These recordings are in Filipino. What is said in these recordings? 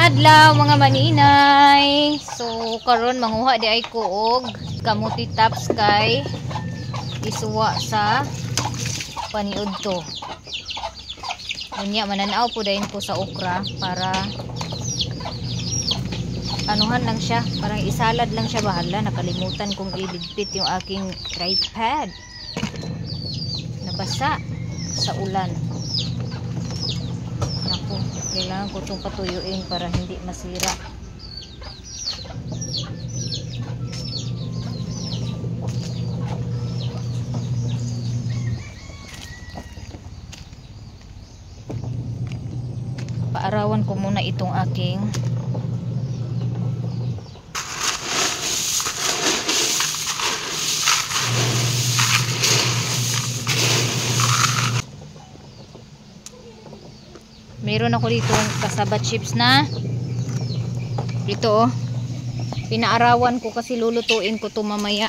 adlaw mga maninay. So karon manguha di ay ko og kamuti tops kay isuwa sa paniud to. Unya mananaw po dayon ko sa okra para anuhan lang siya, parang isalad lang siya. Bahala, nakalimutan kong iligpit yung aking tripod. Nabasa sa ulan. Naku, kailangan ko itong patuyuin para hindi masira. Paarawan ko muna itong aking meron ako dito kasaba chips na dito oh. Pinaarawan ko kasi lulutuin ko to mamaya.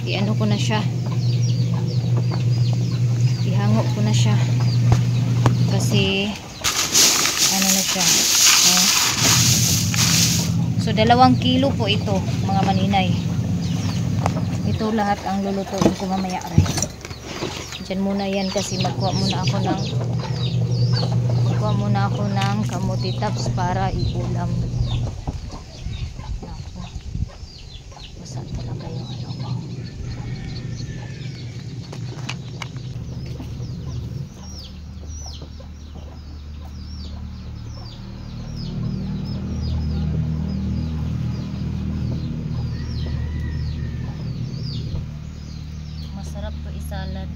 I-ano ko na siya, ihango ko na siya kasi ano na siya oh. So 2 kilo po ito mga maninay. Ito lahat ang lulutuin ko mamaya rin. Diyan muna yan kasi magkuha muna ako ng kamuti tops para iulam. Naku, basa talaga yung ano ko. Masarap to isalad.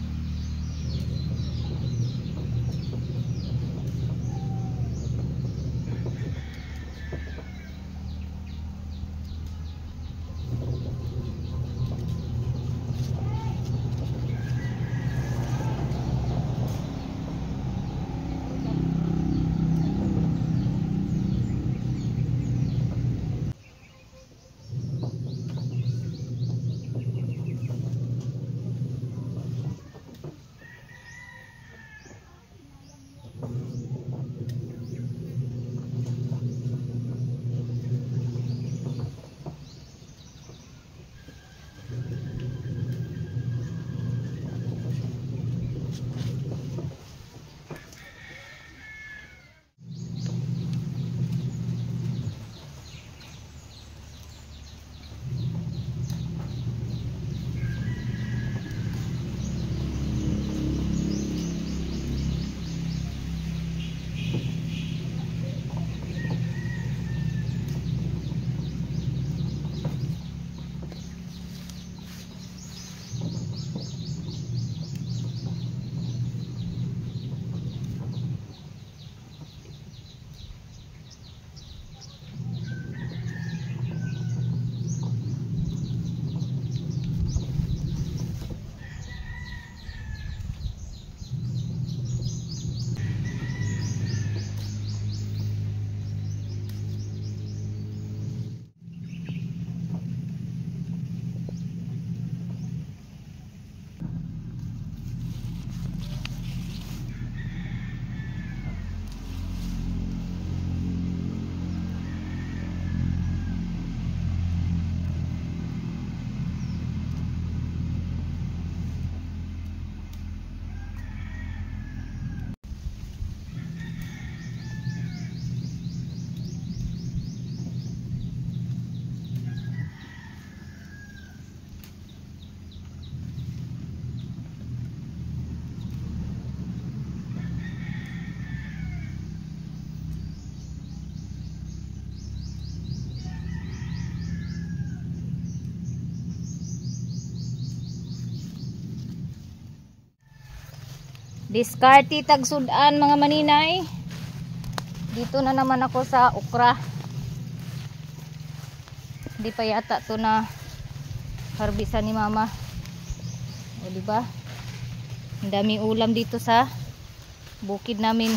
Diskarte tagsudan mga maninay. Dito na naman ako sa okra. Hindi pa yata to na harbisan ni mama. O diba? Ang daming ulam dito sa bukid namin.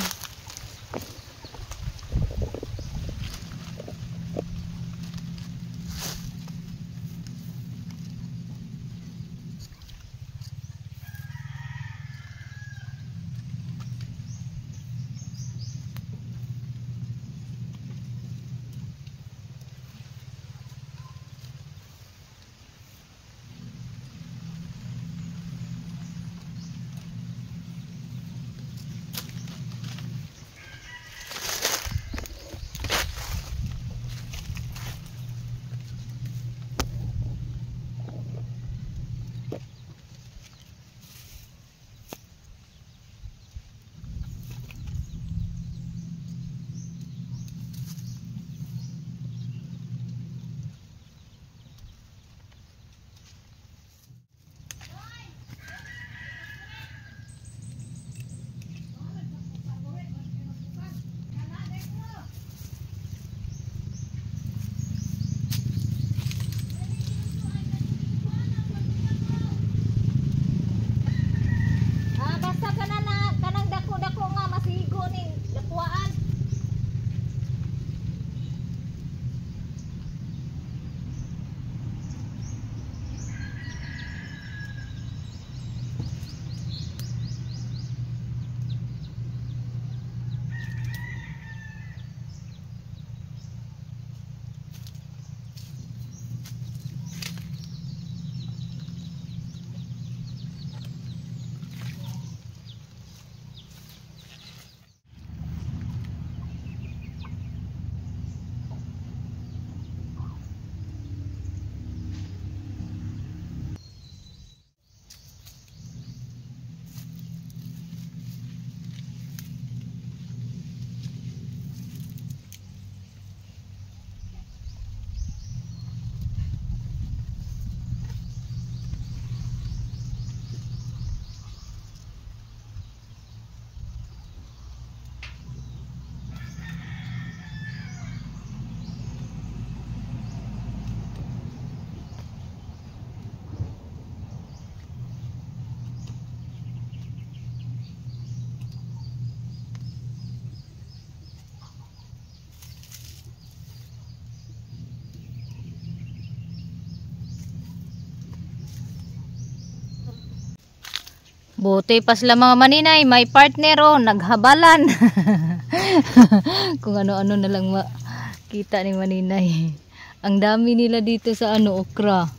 Buti pa sila mga maninay, may partner oh, naghabalan. Kung ano-ano na lang makita ni maninay. Ang dami nila dito sa okra.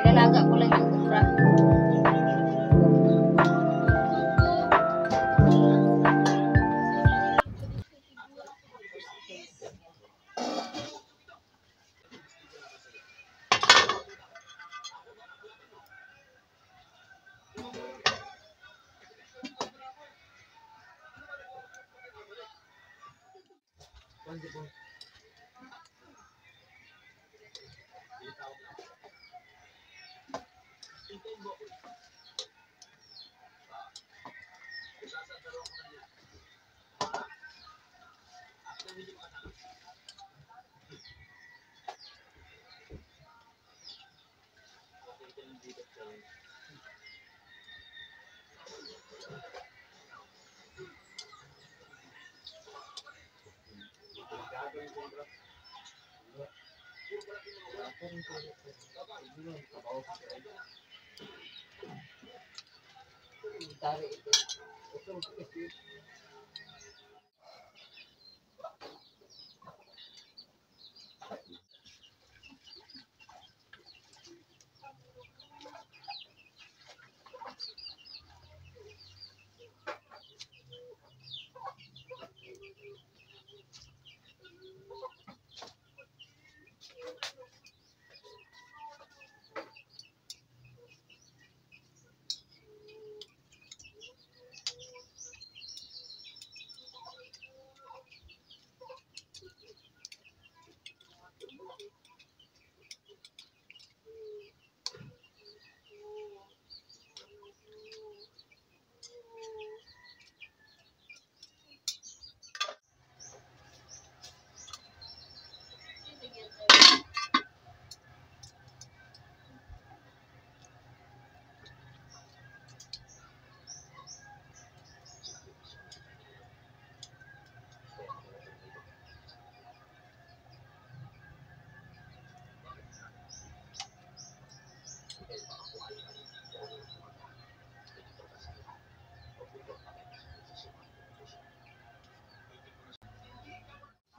Ilalaga ko lang yung okra.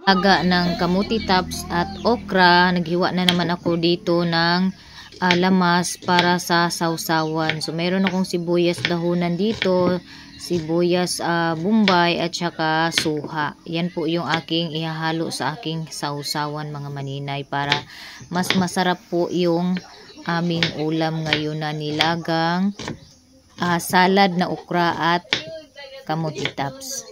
Aga ng kamuti tops at okra, naghiwa na naman ako dito ng lamas para sa sausawan. So meron akong sibuyas dahunan dito, sibuyas bombay at saka suha. Yan po yung aking ihahalo sa aking sausawan mga maninay para mas masarap po yung aming ulam ngayon na nilagang salad na okra at kamuti tops.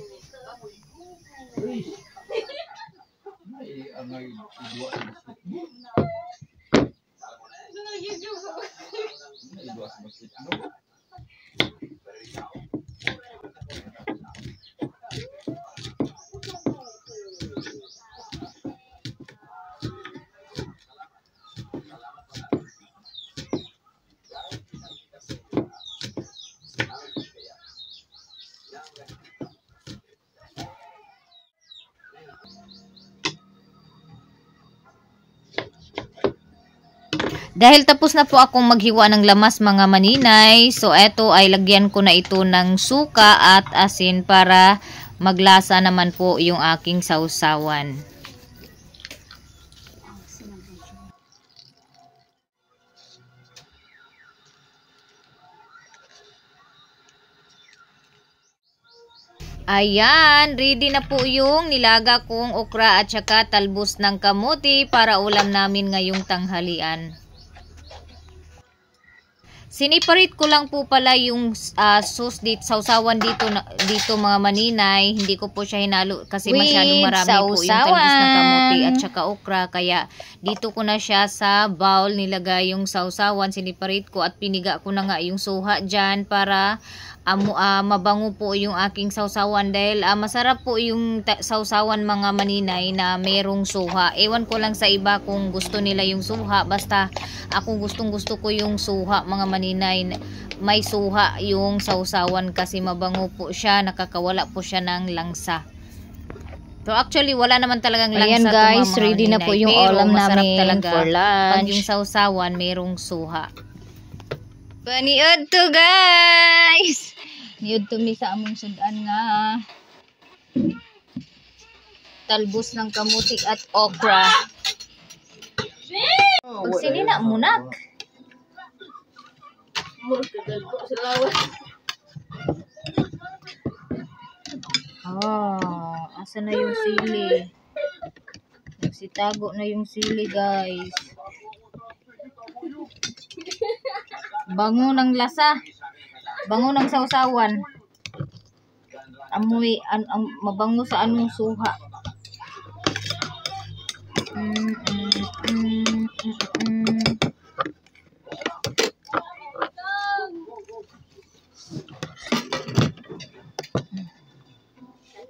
Dahil tapos na po akong maghiwa ng lamas mga maninay, so eto ay lagyan ko na ito ng suka at asin para maglasa naman po yung aking sausawan. Ayan, ready na po yung nilaga kong okra at saka talbos ng kamuti para ulam namin ngayong tanghalian. Siniparate ko lang po pala yung sauce dito, sausawan dito mga maninay. Hindi ko po siya hinalo kasi masyadong marami po yung talbos ng kamuti at saka okra. Kaya dito ko na siya sa bowl nilagay yung sausawan. Siniparate ko at piniga ko na nga yung suha dyan para mabango po yung aking sausawan dahil masarap po yung sausawan mga maninay na merong suha. Ewan ko lang sa iba kung gusto nila yung suha, basta ako gusto ko yung suha mga maninay, may suha yung sausawan kasi mabango po siya, nakakawala po siya ng langsa. So actually wala naman talagang langsa. Ayan guys, mga ready maninay, na po yung ulam namin talaga for lunch. Pag yung sausawan merong suha. Paniod to guys! Niod to mi sa among sudan nga talbos ng kamuti at okra. Pagsili na munak. Asa na yung sili? Nagsitago na yung sili guys. Bango ng lasa. Bango ng sausawan. Amoy mabango sa anong suha.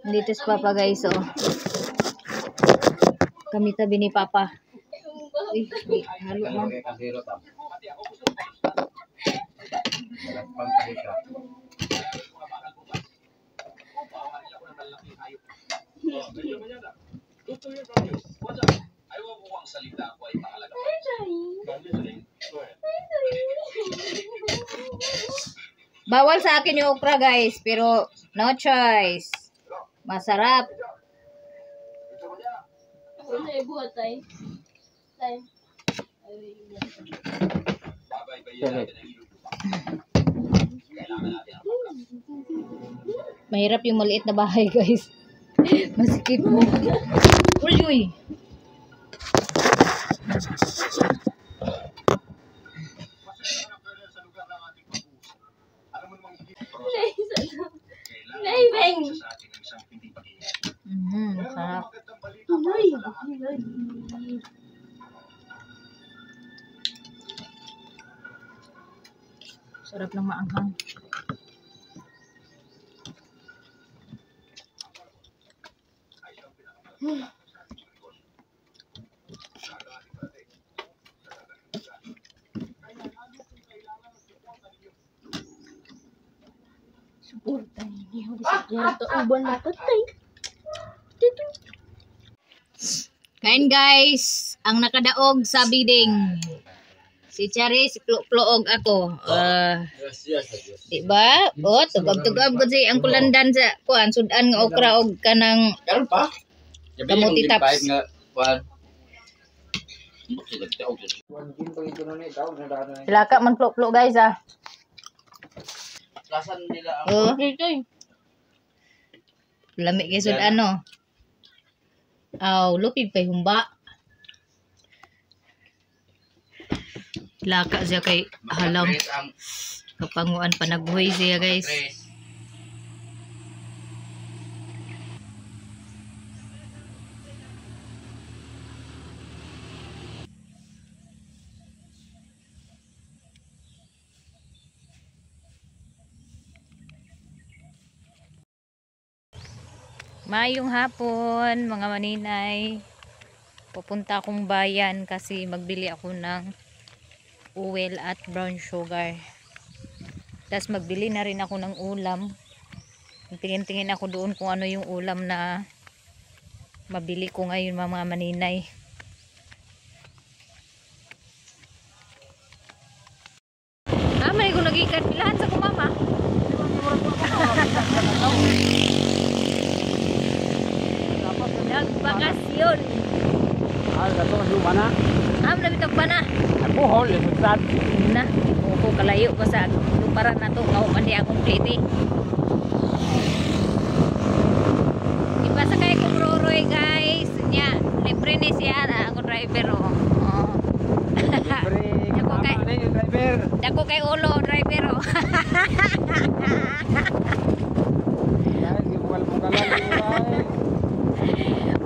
Dito si Papa guys, oh. Kami tabi ni Papa. Uy, halo na. Bawal sa akin yung okra guys, pero no choice. Masarap. Mahirap yung maliit na bahay guys. Masikip mo. Uy uy. Sarap. Sarap ng maanghang. Kain guys, ang nakadaog sa biding. Si Charis, kloog ako. Diba? O, tugab-tugab ko si ang kulandan sa kuan, sudan nga okra og kanang kamuti taps. Sila ka man plok guys ah. Lasan nila ang Lamig kay sudan no. Aw, lupig pay humba. Laka siya kay halam. Kapanguan pa nagbuhay siya guys. Mayong hapon mga maninay. Pupunta akong bayan kasi magbili ako ng oil at brown sugar. Tapos magbili na rin ako ng ulam. Tingin-tingin ako doon kung ano yung ulam na mabili ko ngayon mga maninay. May ko nagikan pilahan sa kumama. Nagbakasyon. Gato ang luma na. Nabitag pa na. Ako hol, lesutad. Na, ako kalayo pa sa luparan na to. Ngawakan di akong plate. Iba sa kay kong roroy guys. Nya, libre ni siya na ako driver oh. Dako kay ulo driver oh.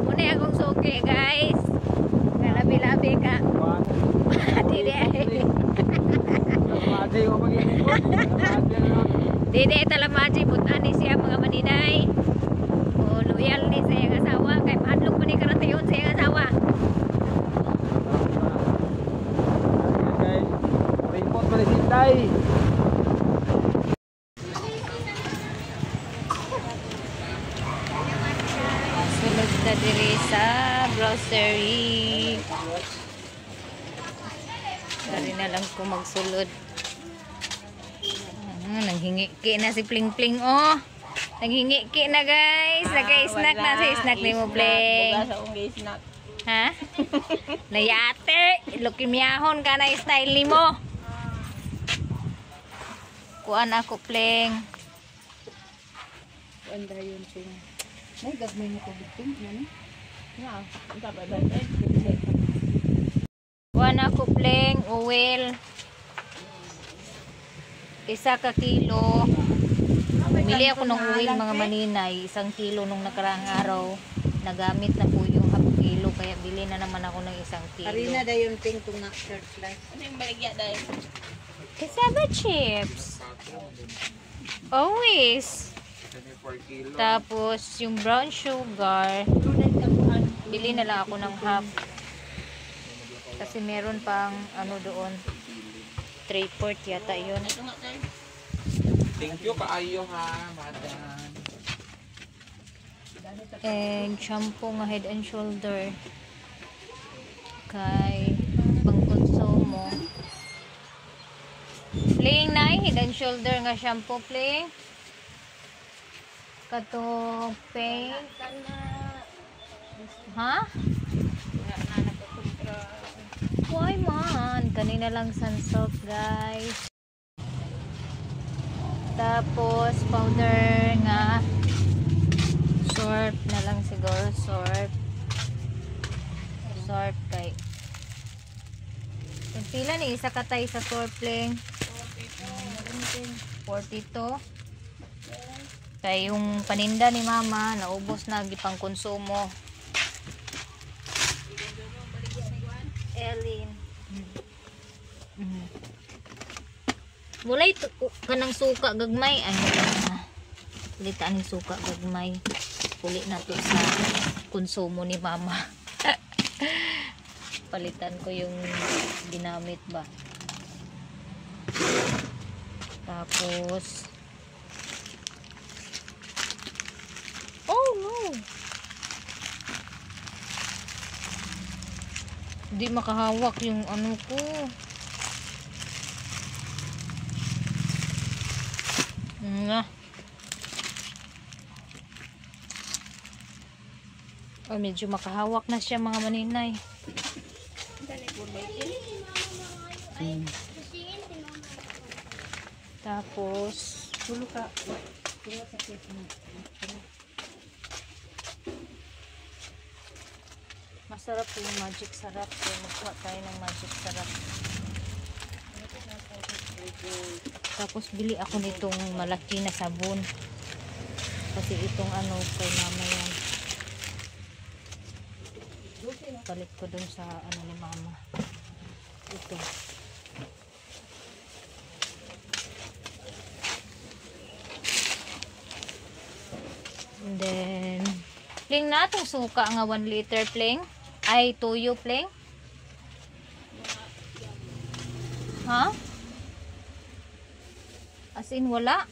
Muna akong suki guys. Labi-labi ka. Dede talamaji buta ni siya mga maninay. O loyal ni sa iyang asawa kay padlok pa ni karatayon sa iyang asawa. Report pa ni Sintay. Sulod na diri sa grocery. Dari na lang ko magsulod. Nanghingi-ki na si Pling Pling oh. Nanghingi-ki na guys. Nagka-snack na si snack ni mo Pling. Ha? Nayate. Lukimyahon ka na style ni mo. Kuan ako Pling. Kuan daw yun Pling. May gagmay mo ko Pling. Ano? Kuan ako Pling. Oil. 1 kilo. Bumili ako ng oil mga maninay. 1 kilo nung nakaraang araw. Nagamit na po yung half kilo. Kaya bili na naman ako ng 1 kilo. Arena daw yun Pling kung na third class. Ano yung baligya daw? Cassava chips. Always. Tapos yung brown sugar. Bili na lang ako ng half. Kasi meron pang ano doon. 3/4 yata yun. Thank you kaayo ha, madam. And shampoo nga Head and Shoulder. Kay pangkonsumo. Pling na Head and Shoulder nga shampoo Pling. Kato paint. Ha? Why man? Kanina lang sunsilk guys. Tapos powder nga Sorb na lang siguro. Sorb kay yung pila ni isa katay sa Sorb Pling 42 kay yung paninda ni mama naubos na gipang konsumo. Elin. Mulay kanang suka gagmay ay litaan ni suka gagmay. Puli na to sa konsumo ni mama. Palitan ko yung ginamit ba. Tapos oh no. Hindi makahawak yung ano ko. Nga. Oh, medyo makahawak na siya mga maninay. Tapos Tulo ka. masarap yung magic sarap. So, magkuha tayo ng magic sarap. Tapos bili ako nitong malaki na sabon. Kasi itong ano kay mama yan. Palit ko dun sa ano ni mama. Ito. And then Pling na itong suka nga 1 liter pling. Ay, tuyo pling. Ha? As in, wala.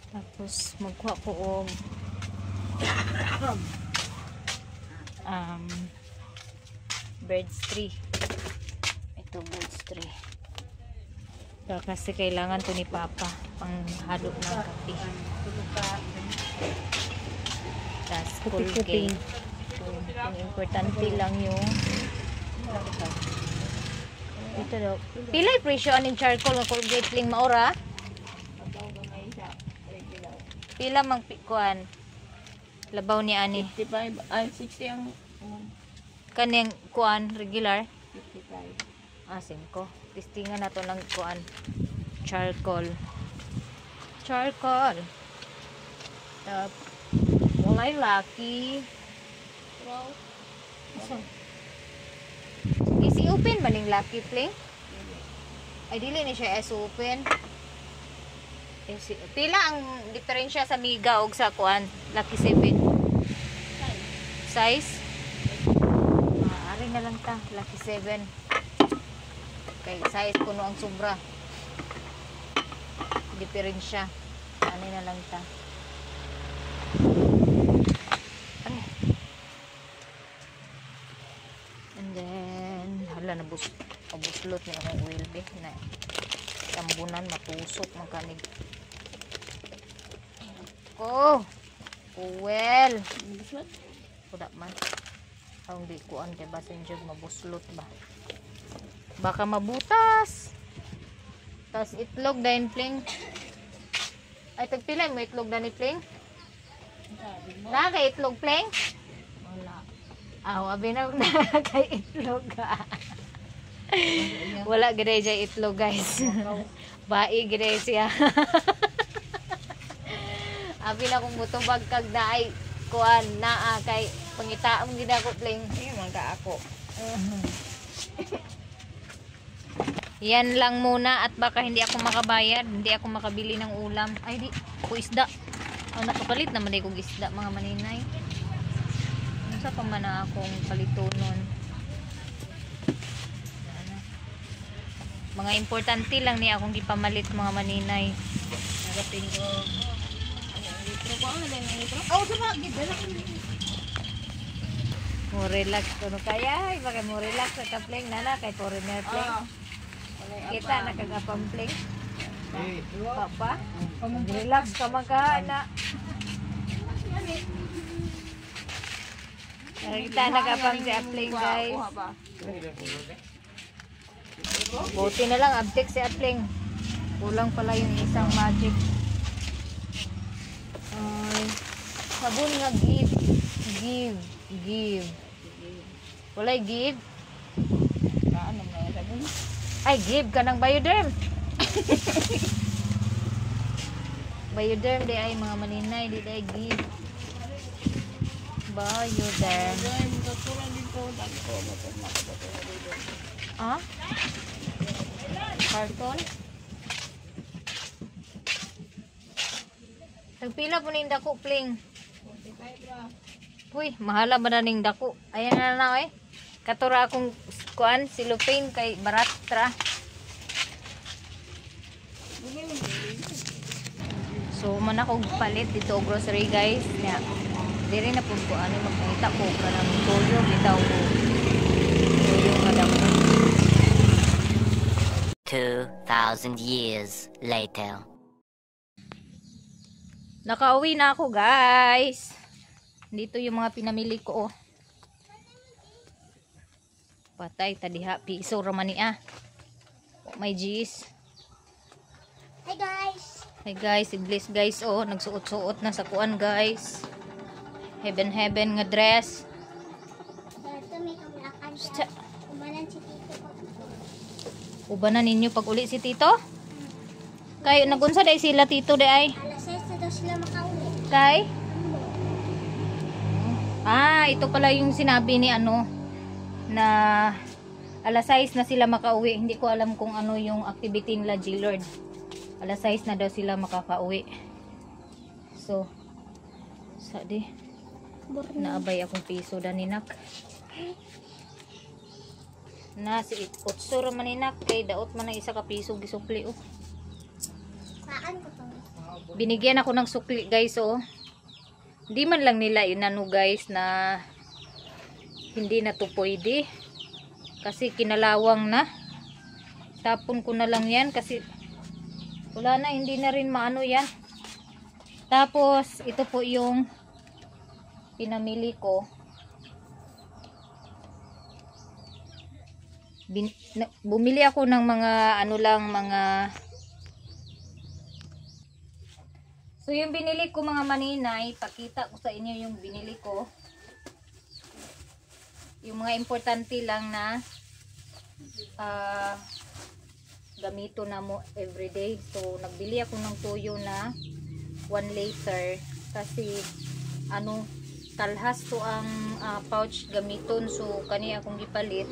Tapos, magkuha ko og birds tree. Ito, birds tree. Kasi kailangan to ni Papa pang halo ng kape. Tapos Colgate. Ang importante lang yung ito daw. Pila yung presyo aning charcoal ng Colgate ling maura? Pila mang kuan? Labaw ni ani. 55 ay 60 ang Kaning kuan regular? 55. Asin ko. Testingan na to ng kuan. Charcoal. Charcoal. Walay laki. Isi open ba ning laki pling? Ay dili ni siya is open. Pila ang diferensya sa Miga og sa kuan Lucky 7? Size? Ari na lang ta Lucky 7. Kay size kuno ang sobra. Diferensya. Ano na lang ta. Ano? And then hala na buslot ni akong oil be na tambunan matusok magkanig. Oh, well. Kuda man. Ang di kuan kay passenger mabuslot ba. Baka mabutas. Tas itlog dahin pling. Ay tagpila mo itlog dani pling? Na kay itlog pling? Wala. Abi na kay itlog. Wala gid siya itlog guys. Bai gid siya. Abi na kung mutubag kag naay kuan naa kay pangitaon gid ako pling. Man ka ako. Yan lang muna at baka hindi ako makabayad, hindi ako makabili ng ulam. Ay di, ko isda. Oh, nakapalit naman ay kong isda mga maninay. Ano sa pa man akong palitonon. Mga importante lang ni akong gipamalit mga maninay. Nagapin ko. Litro ko ang lang litro. Oh, sama gid dala ko. Mo relax kuno kaya, baka mo relax sa kapling nana kay foreigner pling. Kita nakagapampling. Papa, relax ka magka na. Kita nagapam si Apling guys. Buti na lang abtik si Apling. Kulang pala yung isang magic. Ay, sabon nga give. Walay give. Ano nga sabon? Ay, give ka ng Bioderm. Bioderm di ay mga maninay, di ay give. Bioderm. Ah? Carton? Tagpila po ning dako, pling. Uy, mahala ba na ning dako? Ayan na eh. Katura akong kuan, silupin kay baratra. So, man ako palit dito grocery guys. Nya, diri na po ko ano magkita ko kanang toyo bitaw ko. Toyo kadang 2,000 years later. Nakauwi na ako guys. Dito yung mga pinamili ko oh. Patay tadiha piso ramani ah. May G's. Hi guys. Hi guys, si Bliss guys oh, nagsuot-suot na sa kuan guys. Heaven nga dress. Ito may kamlakan Sta- siya. Umanan si Tito ko. Ubanan ninyo pag uli si Tito? Kay nagunsa day sila Tito day ay. Alas 6 na daw sila makauwi. Kay ito pala yung sinabi ni ano na alas 6 na sila makauwi. Hindi ko alam kung ano yung activity nila G-Lord. Alas 6 na daw sila makakauwi. So, Sa di. Naabay akong piso daninak. Na si utso ra maninak kay daot man ang isa ka piso gisukli oh. Saan ko to? Binigyan ako ng sukli guys oh. Hindi man lang nila inano guys na hindi na to pwede. Kasi kinalawang na. Tapon ko na lang yan kasi wala na, hindi na rin maano yan. Tapos ito po yung pinamili ko. Bumili ako ng mga ano lang, mga so yung binili ko mga maninay, pakita ko sa inyo yung binili ko. Yung mga importante lang na gamito na mo everyday. So nagbili ako ng tuyo na 1 liter kasi ano, talhas to ang pouch gamiton, so kani akong gipalit.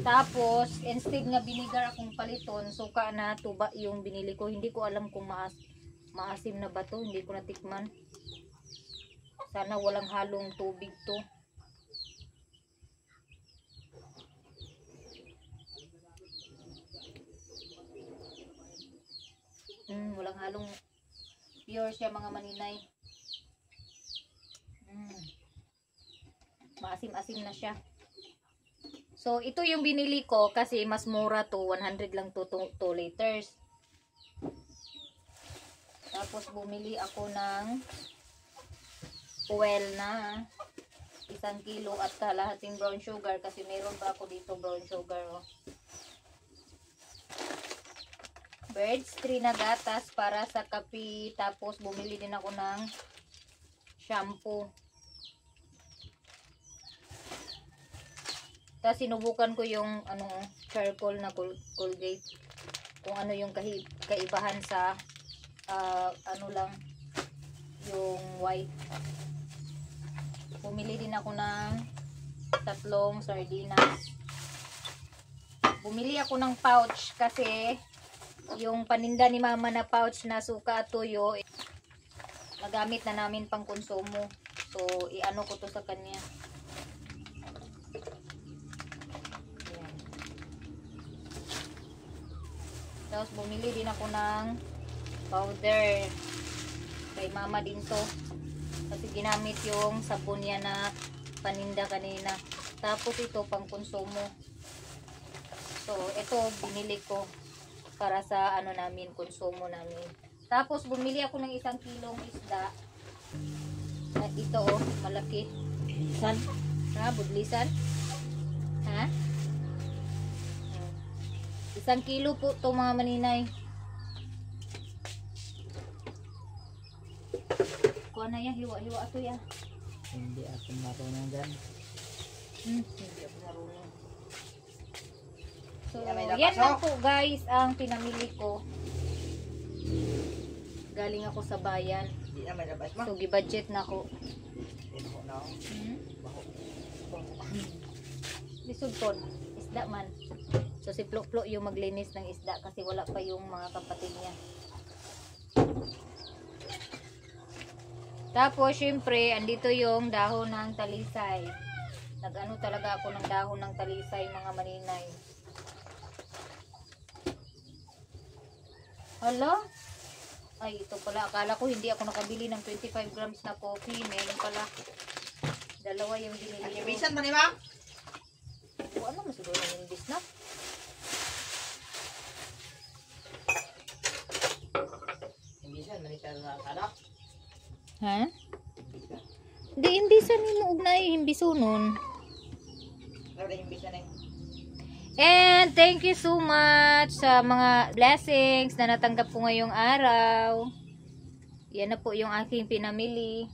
Tapos instead nga vinegar akong paliton, so na tuba yung binili ko. Hindi ko alam kung maasim na ba to, hindi ko natikman. Sana walang halong tubig to. Walang halong, pure siya mga maninay. Maasim-asim na siya. So ito yung binili ko kasi mas mura to, 100 lang to 2 liters. Tapos bumili ako ng oil na 1 kilo at kalahating brown sugar kasi meron pa ako dito brown sugar oh. Birds 3 na gatas para sa kape. Tapos bumili din ako ng shampoo. Tapos sinubukan ko yung ano, charcoal na Colgate. Kung ano yung kaibahan sa ano lang yung white. Bumili din ako ng 3 sardinas. Bumili ako ng pouch kasi yung paninda ni mama na pouch na suka at tuyo, nagamit na namin pang konsumo. So, iano ko to sa kanya. Ayan. Tapos, bumili din ako ng powder. Kay mama din to. Kasi ginamit yung sabon niya na paninda kanina. Tapos, ito pang konsumo. So, ito binili ko para sa ano namin, konsumo namin. Tapos bumili ako ng 1 kilong isda. At ito oh, malaki. Budlisan? Ha, budlisan? Ha? 1 kilo po to mga maninay. Kuha na yan, hiwa-hiwa ito yan. Hindi ako marunong dyan. Hindi ako marunong. So, yan lang po guys ang pinamili ko. Galing ako sa bayan. Hindi na may labas mo. So, gibudget na ako. Baho na ako. Lisod po, isda man. So, si Plo-Plo yung maglinis ng isda kasi wala pa yung mga kapatid niya. Tapos, syempre, andito yung dahon ng talisay. Nag-ano talaga ako ng dahon ng talisay mga maninay. Hala? Ay, ito pala. Akala ko hindi ako nakabili ng 25 grams na coffee. Meron pala. Dalawa yung binili ko. Ibisan ba ni ma'am? O, ano masiguro yung imbis na? Ibisan, manisan na kada. Ha? Di, imbisan ni mo na imbisunon. Ano na ibisan eh? And thank you so much sa mga blessings na natanggap ko ngayong araw. Yan na po yung aking pinamili.